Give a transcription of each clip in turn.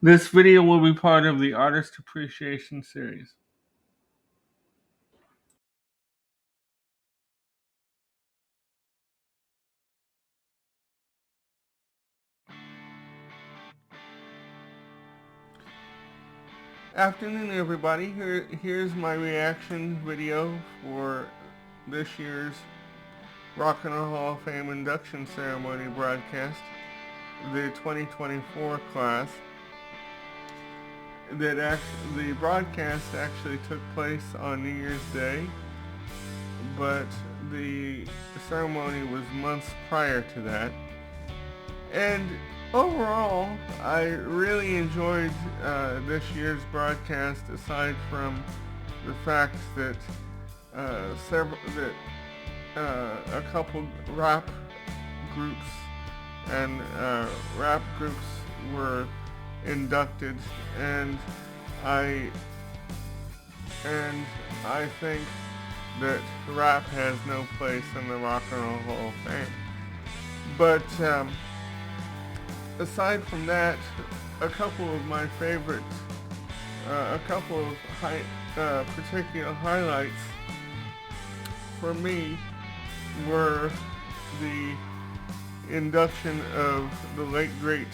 This video will be part of the Artist Appreciation Series. Afternoon, everybody. Here's my reaction video for this year's Rock and Roll Hall of Fame induction ceremony broadcast, the 2024 class. The broadcast actually took place on New Year's Day, but the ceremony was months prior to that. And overall, I really enjoyed this year's broadcast. Aside from the fact that a couple rap groups were inducted, and I think that rap has no place in the Rock and Roll Hall of Fame. But aside from that, a couple of my favorite, a couple of particular highlights for me were the induction of the late great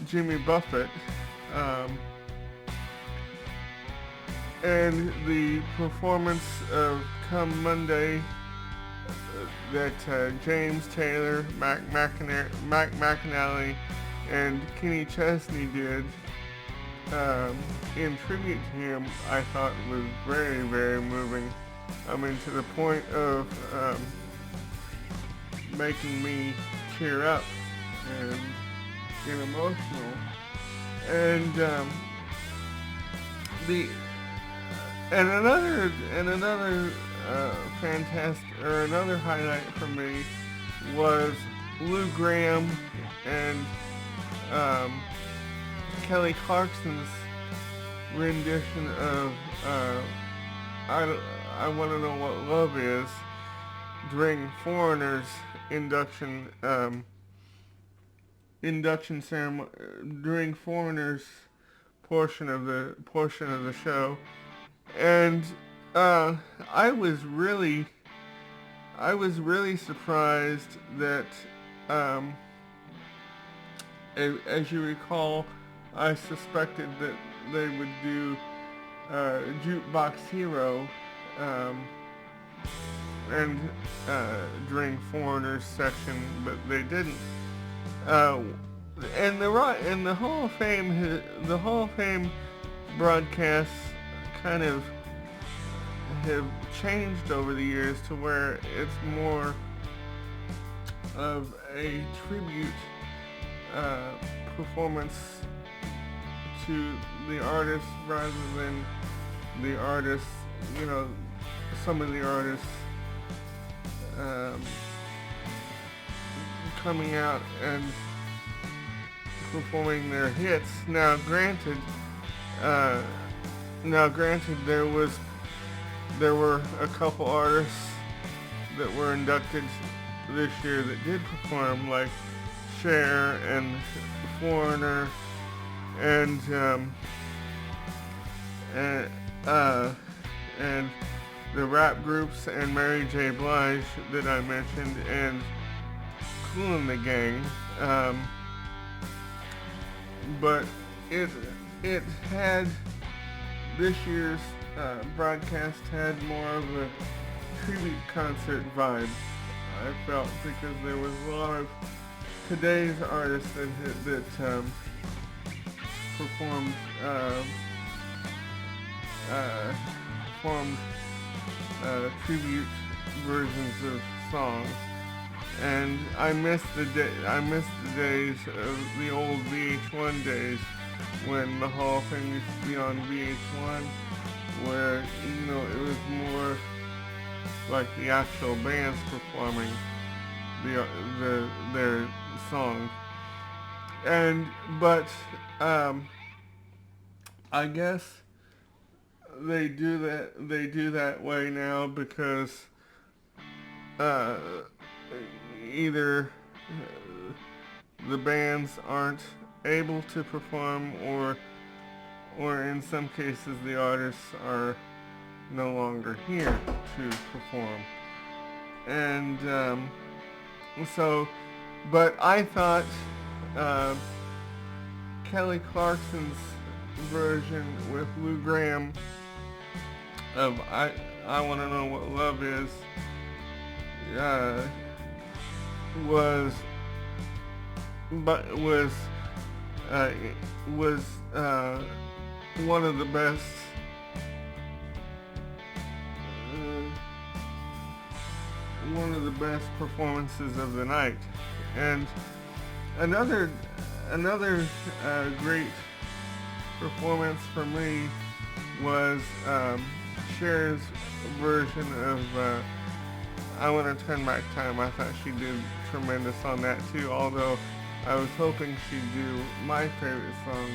Jimmy Buffett, and the performance of Come Monday that James Taylor, Mac McAnally, and Kenny Chesney did in tribute to him, I thought was very, very moving. I mean, to the point of making me tear up and get emotional. And another another highlight for me was Lou Gramm and Kelly Clarkson's rendition of I Want to Know What Love Is during Foreigner's induction ceremony, during Foreigner's portion of the show. And I was really surprised that, as you recall, I suspected that they would do Jukebox Hero and during Foreigner's section, but they didn't. And the Hall of Fame broadcasts kind of have changed over the years to where it's more of a tribute performance to the artist rather than the artists, some of the artists coming out and performing their hits. Now granted, there were a couple artists that were inducted this year that did perform, like Cher and Foreigner and the rap groups and Mary J. Blige that I mentioned, and Kool and the Gang. But it had, this year's broadcast had more of a tribute concert vibe, I felt, because there was a lot of today's artists that performed tribute versions of songs. And I miss the days of the old VH1 days, when the Hall of Fame used to be on VH1, where it was more like the actual bands performing their songs. But I guess they do that way now because either the bands aren't able to perform, or in some cases the artists are no longer here to perform. And so, but I thought uh, Kelly Clarkson's version with Lou Gramm of I Want to Know What Love Is uh, was but uh, was one of the best one of the best performances of the night. And another great performance for me was Cher's version of I Want to Turn Back Time. I thought she did tremendous on that too, although I was hoping she'd do my favorite song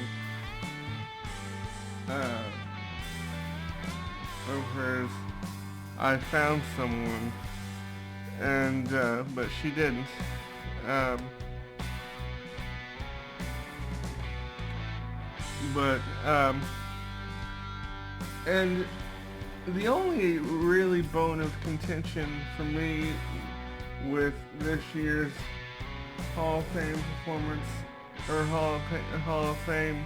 of hers, I Found Someone, and but she didn't. Um, but and the only really bone of contention for me with this year's Hall of Fame performance, or Hall of Fame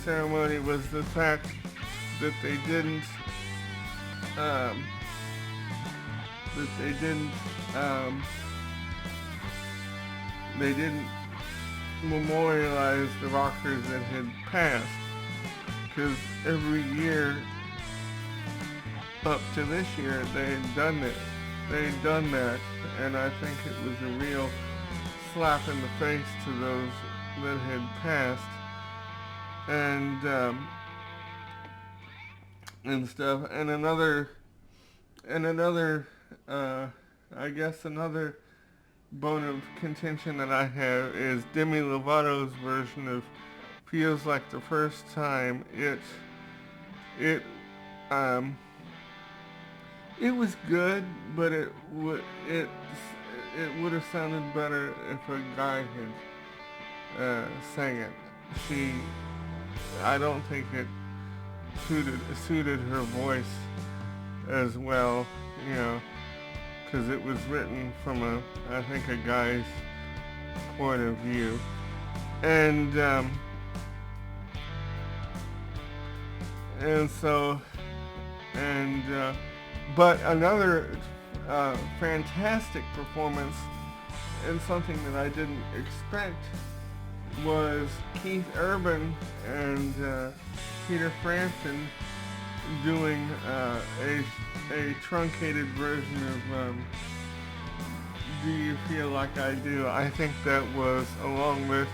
ceremony, was the fact that they didn't um, they didn't memorialize the rockers that had passed, because every year up to this year they had done it. They had done that, and I think it was a real slap in the face to those that had passed, and stuff. And another, I guess another bone of contention that I have is Demi Lovato's version of Feels Like the First Time. It was good, but it would have sounded better if a guy had sang it. I don't think it suited her voice as well, you know, because it was written from I think a guy's point of view, and so, but another fantastic performance, and something that I didn't expect, was Keith Urban and Peter Frampton doing a truncated version of Do You Feel Like I Do. I think that was, along with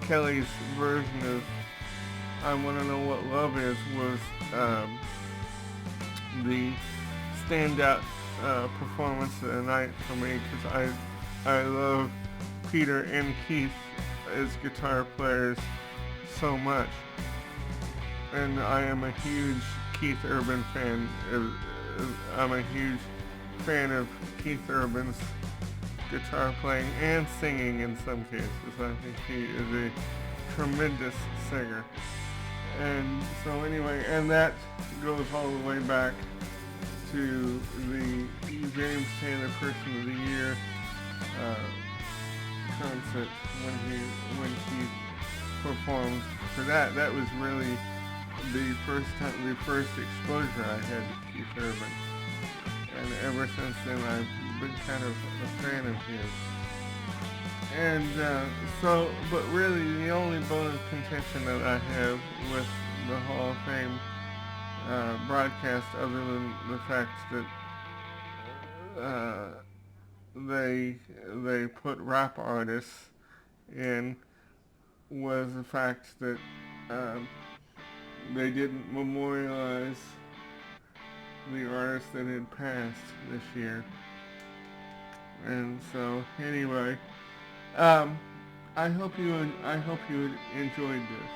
Kelly's version of I Want to Know What Love Is, was the standout performance of the night for me, because I love Peter and Keith as guitar players so much, and I am a huge Keith Urban fan. I'm a huge fan of Keith Urban's guitar playing and singing in some cases. I think he is a tremendous singer. And so anyway, and that goes all the way back to the James Taylor Person of the Year concert when he performed for that. That was really the first exposure I had to Keith Urban, and ever since then I've been kind of a fan of his. And so, but really the only bone of contention that I have with the Hall of Fame broadcast, other than the fact that they put rap artists in, was the fact that they didn't memorialize the artists that had passed this year. And so anyway, I hope you enjoyed this.